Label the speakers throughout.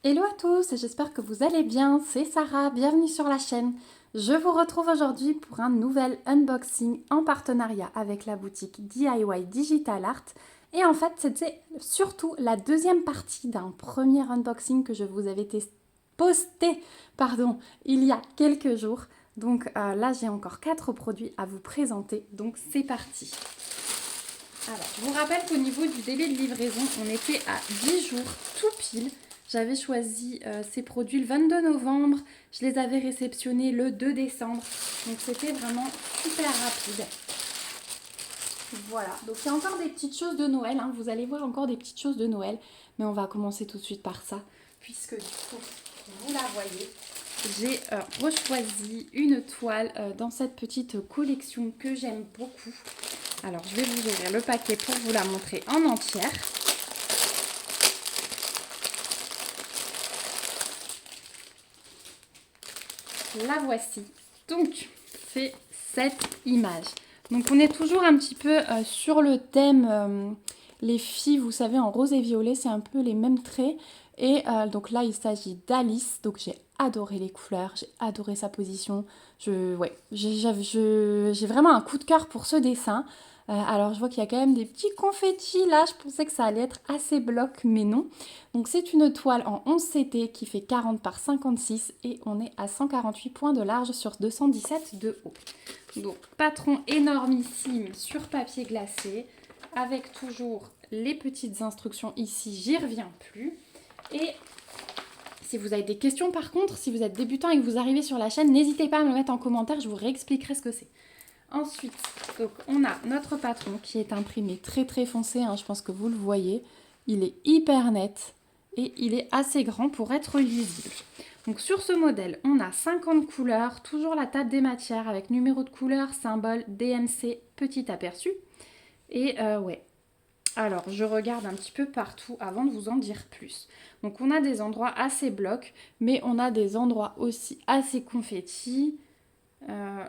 Speaker 1: Hello à tous, j'espère que vous allez bien, c'est Sarah, bienvenue sur la chaîne. Je vous retrouve aujourd'hui pour un nouvel unboxing en partenariat avec la boutique DIY Digital Art. Et en fait, c'était surtout la deuxième partie d'un premier unboxing que je vous avais posté il y a quelques jours. Donc là, j'ai encore 4 produits à vous présenter, donc c'est parti. Alors, je vous rappelle qu'au niveau du délai de livraison, on était à 10 jours tout pile. J'avais choisi ces produits le 22 novembre. Je les avais réceptionnés le 2 décembre. Donc, c'était vraiment super rapide. Voilà. Donc, il y a encore des petites choses de Noël. Hein. Vous allez voir encore des petites choses de Noël. Mais on va commencer tout de suite par ça. Puisque du coup, vous la voyez, j'ai rechoisi une toile dans cette petite collection que j'aime beaucoup. Alors, je vais vous ouvrir le paquet pour vous la montrer en entière. La voici. Donc, c'est cette image. Donc, on est toujours un petit peu sur le thème, les filles, vous savez, en rose et violet, c'est un peu les mêmes traits. Et donc là, il s'agit d'Alice. Donc, j'ai adoré les couleurs, j'ai adoré sa position. J'ai vraiment un coup de cœur pour ce dessin. Alors, je vois qu'il y a quand même des petits confettis là. Je pensais que ça allait être assez bloc, mais non. Donc, c'est une toile en 11 CT qui fait 40 par 56 et on est à 148 points de large sur 217 de haut. Donc, patron énormissime sur papier glacé avec toujours les petites instructions ici. J'y reviens plus. Et si vous avez des questions par contre, si vous êtes débutant et que vous arrivez sur la chaîne, n'hésitez pas à me le mettre en commentaire, je vous réexpliquerai ce que c'est. Ensuite, donc, on a notre patron qui est imprimé très très foncé, hein, je pense que vous le voyez. Il est hyper net et il est assez grand pour être lisible. Donc sur ce modèle, on a 50 couleurs, toujours la table des matières avec numéro de couleur, symbole, DMC, petit aperçu. Et ouais, alors je regarde un petit peu partout avant de vous en dire plus. Donc on a des endroits assez blocs, mais on a des endroits aussi assez confettis.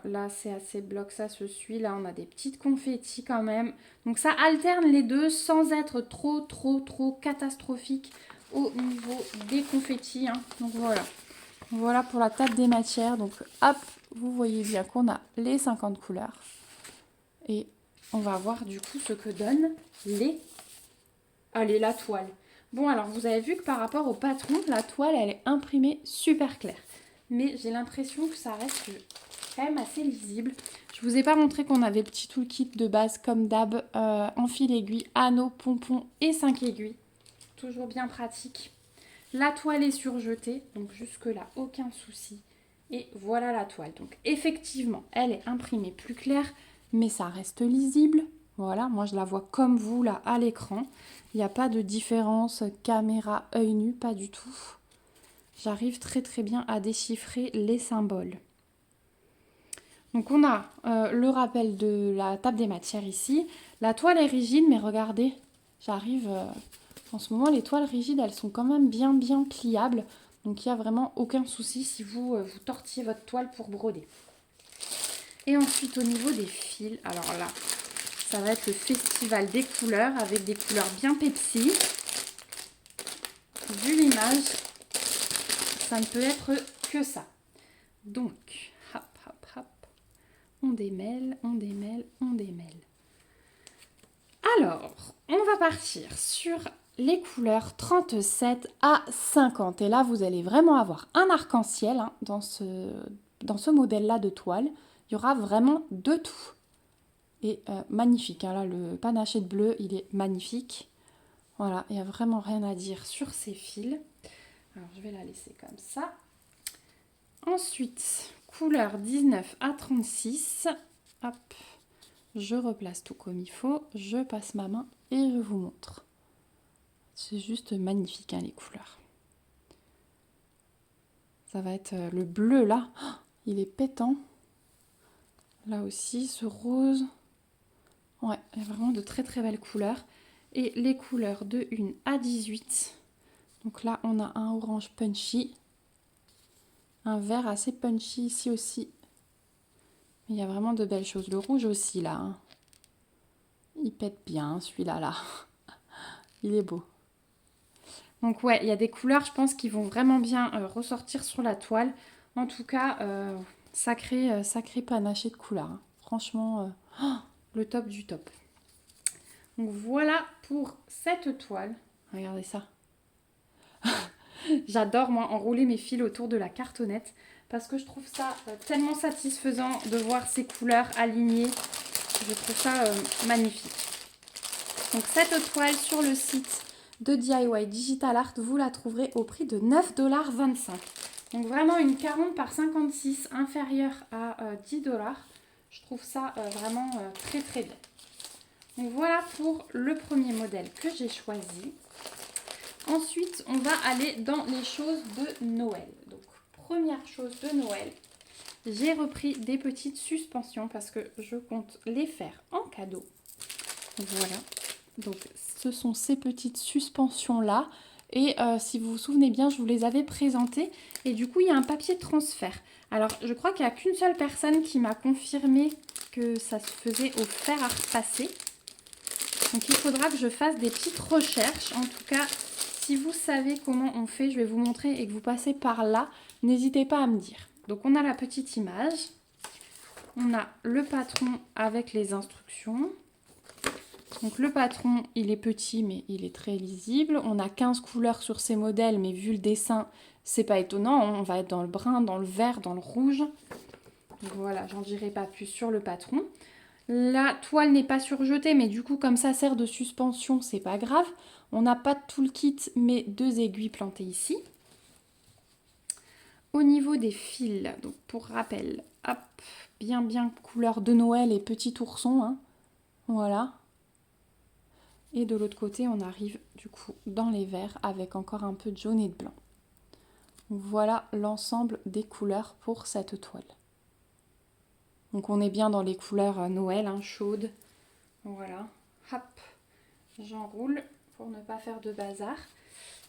Speaker 1: Là c'est assez bloc, ça se suit. Là on a des petites confettis quand même. Donc ça alterne les deux sans être trop catastrophique au niveau des confettis. Hein. Donc voilà. Voilà pour la table des matières. Donc hop, vous voyez bien qu'on a les 50 couleurs. Et on va voir du coup ce que donnent la toile. Bon alors vous avez vu que par rapport au patron, la toile elle est imprimée super claire. Mais j'ai l'impression que ça reste quand même assez lisible. Je vous ai pas montré qu'on avait le petit toolkit de base comme d'hab, en fil aiguille, anneau, pompon et 5 aiguilles. Toujours bien pratique. La toile est surjetée, donc jusque là aucun souci. Et voilà la toile. Donc effectivement, elle est imprimée plus claire, mais ça reste lisible. Voilà, moi je la vois comme vous là à l'écran. Il n'y a pas de différence caméra, œil nu, pas du tout. J'arrive très bien à déchiffrer les symboles. Donc on a le rappel de la table des matières ici. La toile est rigide, mais regardez, j'arrive... en ce moment, les toiles rigides, elles sont quand même bien pliables. Donc il n'y a vraiment aucun souci si vous tortillez votre toile pour broder. Et ensuite au niveau des fils, alors là, ça va être le festival des couleurs avec des couleurs bien Pepsi. Vu l'image, ça ne peut être que ça. Donc, hop, on démêle. Alors, on va partir sur les couleurs 37 à 50. Et là, vous allez vraiment avoir un arc-en-ciel hein, dans ce modèle-là de toile. Il y aura vraiment de tout. Et magnifique. Hein, là, le panaché de bleu, il est magnifique. Voilà, il n'y a vraiment rien à dire sur ces fils. Alors, je vais la laisser comme ça. Ensuite, couleur 19 à 36. Hop, je replace tout comme il faut. Je passe ma main et je vous montre. C'est juste magnifique, hein, les couleurs. Ça va être le bleu, là. Oh, il est pétant. Là aussi, ce rose. Ouais, il y a vraiment de très belles couleurs. Et les couleurs de 1 à 18. Donc là, on a un orange punchy. Un vert assez punchy ici aussi. Mais il y a vraiment de belles choses. Le rouge aussi, là. Hein. Il pète bien, celui-là, là. Il est beau. Donc ouais, il y a des couleurs, je pense, qui vont vraiment bien ressortir sur la toile. En tout cas, sacré panaché de couleurs, hein. Franchement, le top du top. Donc voilà pour cette toile. Regardez ça. J'adore, moi, enrouler mes fils autour de la cartonnette parce que je trouve ça tellement satisfaisant de voir ces couleurs alignées. Je trouve ça magnifique. Donc cette toile sur le site de DIY Digital Art, vous la trouverez au prix de 9,25 $. Donc vraiment une 40 par 56 inférieure à 10 $. Je trouve ça vraiment très très bien. Donc voilà pour le premier modèle que j'ai choisi. Ensuite, on va aller dans les choses de Noël. Donc, première chose de Noël, j'ai repris des petites suspensions parce que je compte les faire en cadeau. Voilà. Donc, ce sont ces petites suspensions-là. Et si vous vous souvenez bien, je vous les avais présentées. Et du coup, il y a un papier de transfert. Alors, je crois qu'il n'y a qu'une seule personne qui m'a confirmé que ça se faisait au fer à repasser. Donc, il faudra que je fasse des petites recherches. En tout cas, si vous savez comment on fait, je vais vous montrer et que vous passez par là, n'hésitez pas à me dire. Donc, on a la petite image. On a le patron avec les instructions. Donc le patron, il est petit, mais il est très lisible. On a 15 couleurs sur ces modèles, mais vu le dessin, c'est pas étonnant. On va être dans le brun, dans le vert, dans le rouge. Donc voilà, j'en dirai pas plus sur le patron. La toile n'est pas surjetée, mais du coup, comme ça sert de suspension, c'est pas grave. On n'a pas de toolkit, mais 2 aiguilles plantées ici. Au niveau des fils, donc pour rappel, hop, bien couleur de Noël et petit ourson, hein. Voilà. Et de l'autre côté, on arrive du coup dans les verts avec encore un peu de jaune et de blanc. Voilà l'ensemble des couleurs pour cette toile. Donc on est bien dans les couleurs Noël, hein, chaudes. Voilà. Hop, j'enroule pour ne pas faire de bazar.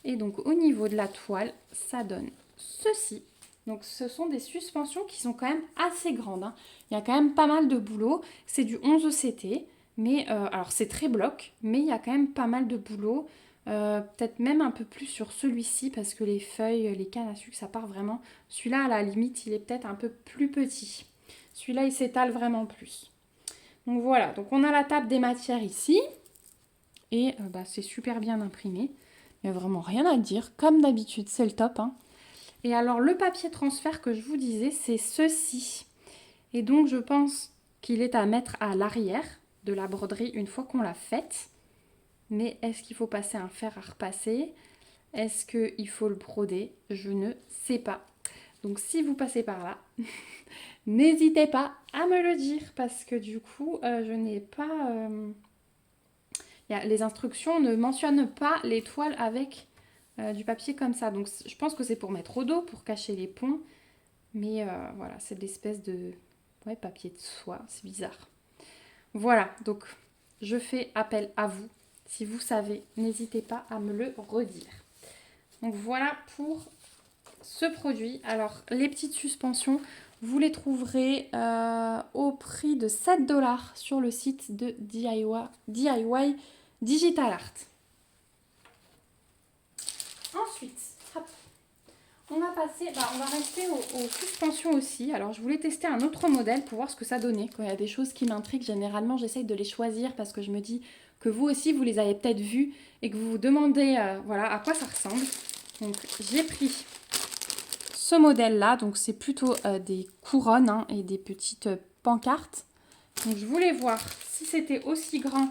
Speaker 1: Et donc au niveau de la toile, ça donne ceci. Donc ce sont des suspensions qui sont quand même assez grandes, hein. Il y a quand même pas mal de boulot. C'est du 11 CT. Mais alors c'est très bloc, mais il y a quand même pas mal de boulot. Peut-être même un peu plus sur celui-ci parce que les feuilles, les cannes à sucre, ça part vraiment. Celui-là, à la limite, il est peut-être un peu plus petit. Celui-là, il s'étale vraiment plus. Donc voilà, donc on a la table des matières ici. Et c'est super bien imprimé. Il n'y a vraiment rien à dire. Comme d'habitude, c'est le top, hein. Et alors, le papier transfert que je vous disais, c'est ceci. Et donc, je pense qu'il est à mettre à l'arrière de la broderie une fois qu'on l'a faite. Mais est-ce qu'il faut passer un fer à repasser? Est-ce qu'il faut le broder? Je ne sais pas. Donc si vous passez par là, n'hésitez pas à me le dire parce que du coup, je n'ai pas... les instructions ne mentionnent pas les toiles avec du papier comme ça. Donc je pense que c'est pour mettre au dos, pour cacher les ponts. Mais voilà, c'est de l'espèce de papier de soie. C'est bizarre. Voilà, donc je fais appel à vous. Si vous savez, n'hésitez pas à me le redire. Donc voilà pour ce produit. Alors les petites suspensions, vous les trouverez au prix de 7 $ sur le site de DIY Digital Art. Ensuite, hop, on va rester aux suspensions aussi. Alors je voulais tester un autre modèle pour voir ce que ça donnait. Quand il y a des choses qui m'intriguent, généralement j'essaye de les choisir parce que je me dis que vous aussi vous les avez peut-être vues et que vous vous demandez voilà, à quoi ça ressemble. Donc j'ai pris ce modèle-là, donc c'est plutôt des couronnes, hein, et des petites pancartes. Donc je voulais voir si c'était aussi grand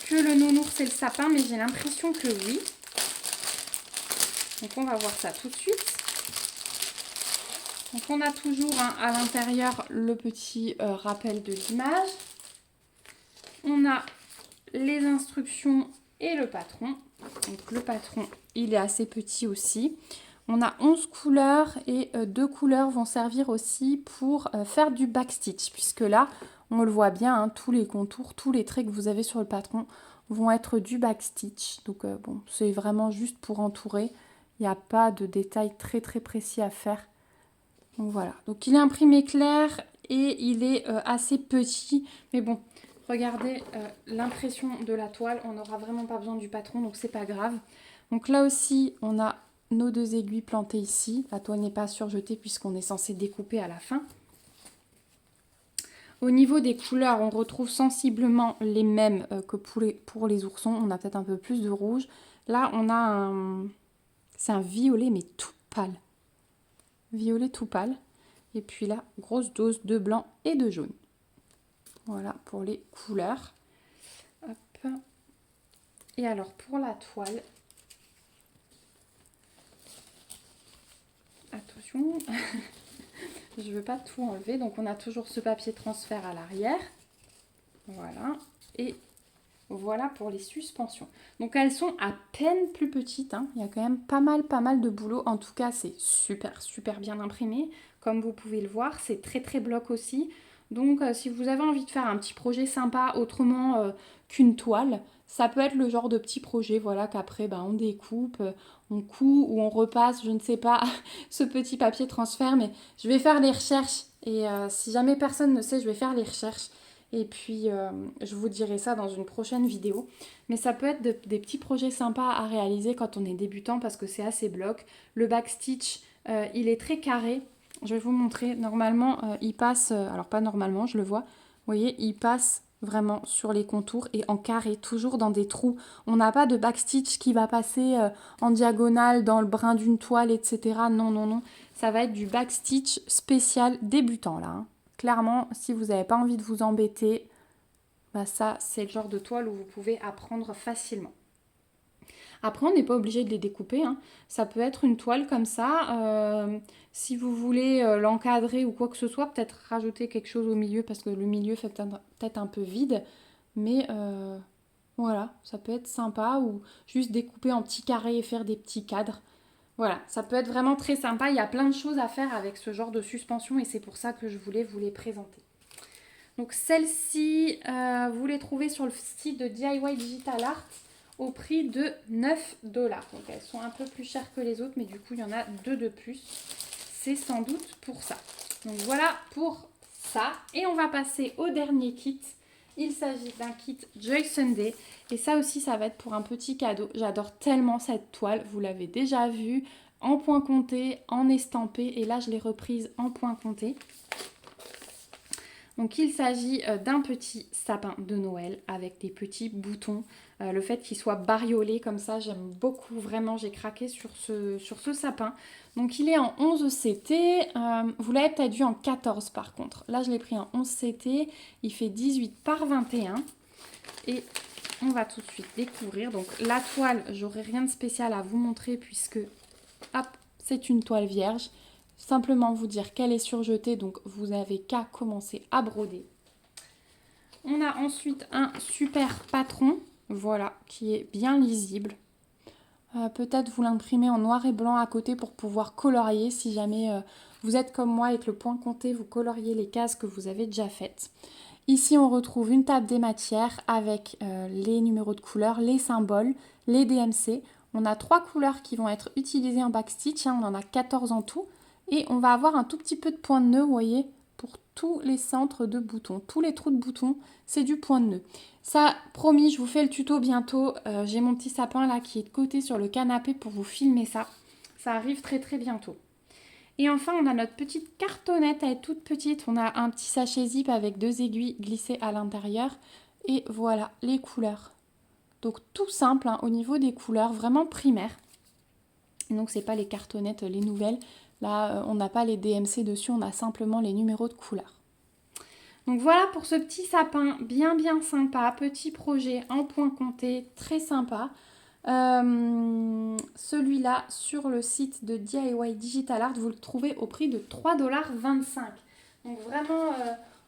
Speaker 1: que le nounours et le sapin, mais j'ai l'impression que oui. Donc on va voir ça tout de suite. Donc on a toujours à l'intérieur le petit rappel de l'image. On a les instructions et le patron. Donc le patron, il est assez petit aussi. On a 11 couleurs et 2 couleurs vont servir aussi pour faire du backstitch. Puisque là, on le voit bien, hein, tous les contours, tous les traits que vous avez sur le patron vont être du backstitch. Donc bon, c'est vraiment juste pour entourer. Il n'y a pas de détails très très précis à faire. Donc voilà, donc il est imprimé clair et il est assez petit. Mais bon, regardez l'impression de la toile, on n'aura vraiment pas besoin du patron, donc c'est pas grave. Donc là aussi, on a nos 2 aiguilles plantées ici. La toile n'est pas surjetée puisqu'on est censé découper à la fin. Au niveau des couleurs, on retrouve sensiblement les mêmes que pour les oursons. On a peut-être un peu plus de rouge. Là, on a c'est un violet mais tout pâle. Violet tout pâle. Et puis là, grosse dose de blanc et de jaune. Voilà pour les couleurs. Hop. Et alors pour la toile, attention, je ne veux pas tout enlever. Donc on a toujours ce papier transfert à l'arrière. Voilà. Et voilà pour les suspensions. Donc elles sont à peine plus petites. Hein. Il y a quand même pas mal de boulot. En tout cas, c'est super bien imprimé. Comme vous pouvez le voir, c'est très bloc aussi. Donc si vous avez envie de faire un petit projet sympa autrement qu'une toile, ça peut être le genre de petit projet, voilà, qu'après on découpe, on coud ou on repasse, je ne sais pas, ce petit papier transfert. Mais je vais faire les recherches et si jamais personne ne sait, je vais faire les recherches. Et puis, je vous dirai ça dans une prochaine vidéo. Mais ça peut être des petits projets sympas à réaliser quand on est débutant parce que c'est assez bloc. Le backstitch, il est très carré. Je vais vous montrer. Normalement, il passe... alors, pas normalement, je le vois. Vous voyez, il passe vraiment sur les contours et en carré, toujours dans des trous. On n'a pas de backstitch qui va passer en diagonale dans le brin d'une toile, etc. Non. Ça va être du backstitch spécial débutant, là. Hein. Clairement, si vous n'avez pas envie de vous embêter, ça, c'est le genre de toile où vous pouvez apprendre facilement. Après, on n'est pas obligé de les découper. Hein. Ça peut être une toile comme ça. Si vous voulez l'encadrer ou quoi que ce soit, peut-être rajouter quelque chose au milieu parce que le milieu fait peut-être un peu vide. Mais voilà, ça peut être sympa ou juste découper en petits carrés et faire des petits cadres. Voilà, ça peut être vraiment très sympa. Il y a plein de choses à faire avec ce genre de suspension et c'est pour ça que je voulais vous les présenter. Donc celles-ci, vous les trouvez sur le site de DIY Digital Art au prix de 9 $. Donc elles sont un peu plus chères que les autres, mais du coup il y en a 2 de plus. C'est sans doute pour ça. Donc voilà pour ça. Et on va passer au dernier kit. Il s'agit d'un kit Joy Sunday. Et ça aussi, ça va être pour un petit cadeau. J'adore tellement cette toile. Vous l'avez déjà vue en point compté, en estampé. Et là, je l'ai reprise en point compté. Donc il s'agit d'un petit sapin de Noël avec des petits boutons. Le fait qu'il soit bariolé comme ça, j'aime beaucoup, vraiment, j'ai craqué sur ce sapin. Donc il est en 11 CT, vous l'avez peut-être vu en 14 par contre. Là je l'ai pris en 11 CT, il fait 18 par 21. Et on va tout de suite découvrir. Donc la toile, j'aurai rien de spécial à vous montrer puisque, hop, c'est une toile vierge. Simplement vous dire qu'elle est surjetée, donc vous n'avez qu'à commencer à broder. On a ensuite un super patron, voilà, qui est bien lisible. Peut-être vous l'imprimez en noir et blanc à côté pour pouvoir colorier si jamais vous êtes comme moi avec le point compté, vous coloriez les cases que vous avez déjà faites. Ici, on retrouve une table des matières avec les numéros de couleurs, les symboles, les DMC. On a 3 couleurs qui vont être utilisées en backstitch, hein, on en a 14 en tout. Et on va avoir un tout petit peu de point de nœud, vous voyez, pour tous les centres de boutons. Tous les trous de boutons, c'est du point de nœud. Ça, promis, je vous fais le tuto bientôt. J'ai mon petit sapin là qui est de côté sur le canapé pour vous filmer ça. Ça arrive très bientôt. Et enfin, on a notre petite cartonnette, elle est toute petite. On a un petit sachet zip avec 2 aiguilles glissées à l'intérieur. Et voilà, les couleurs. Donc tout simple hein, au niveau des couleurs, vraiment primaire. Donc c'est pas les cartonnettes, les nouvelles. Là, on n'a pas les DMC dessus, on a simplement les numéros de couleurs. Donc voilà pour ce petit sapin bien sympa, petit projet en point compté, très sympa. Celui-là sur le site de DIY Digital Art, vous le trouvez au prix de 3,25 $. Donc vraiment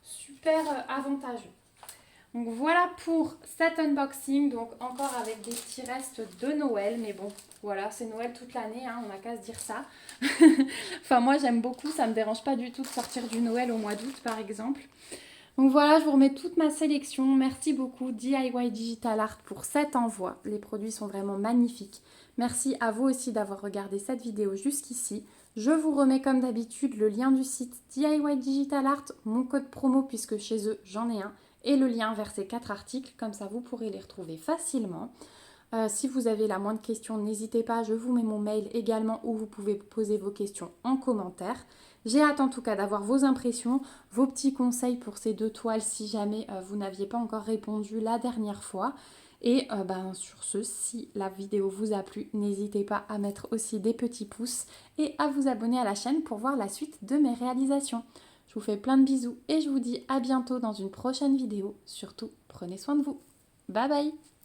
Speaker 1: super avantageux. Donc voilà pour cet unboxing, donc encore avec des petits restes de Noël, mais bon, voilà, c'est Noël toute l'année, hein, on n'a qu'à se dire ça. Enfin moi j'aime beaucoup, ça ne me dérange pas du tout de sortir du Noël au mois d'août par exemple. Donc voilà, je vous remets toute ma sélection. Merci beaucoup DIY Digital Art pour cet envoi. Les produits sont vraiment magnifiques. Merci à vous aussi d'avoir regardé cette vidéo jusqu'ici. Je vous remets comme d'habitude le lien du site DIY Digital Art, mon code promo puisque chez eux j'en ai un, et le lien vers ces 4 articles, comme ça vous pourrez les retrouver facilement. Si vous avez la moindre question, n'hésitez pas, je vous mets mon mail également où vous pouvez poser vos questions en commentaire. J'ai hâte en tout cas d'avoir vos impressions, vos petits conseils pour ces 2 toiles si jamais vous n'aviez pas encore répondu la dernière fois. Et sur ce, si la vidéo vous a plu, n'hésitez pas à mettre aussi des petits pouces et à vous abonner à la chaîne pour voir la suite de mes réalisations. Je vous fais plein de bisous et je vous dis à bientôt dans une prochaine vidéo. Surtout, prenez soin de vous. Bye bye!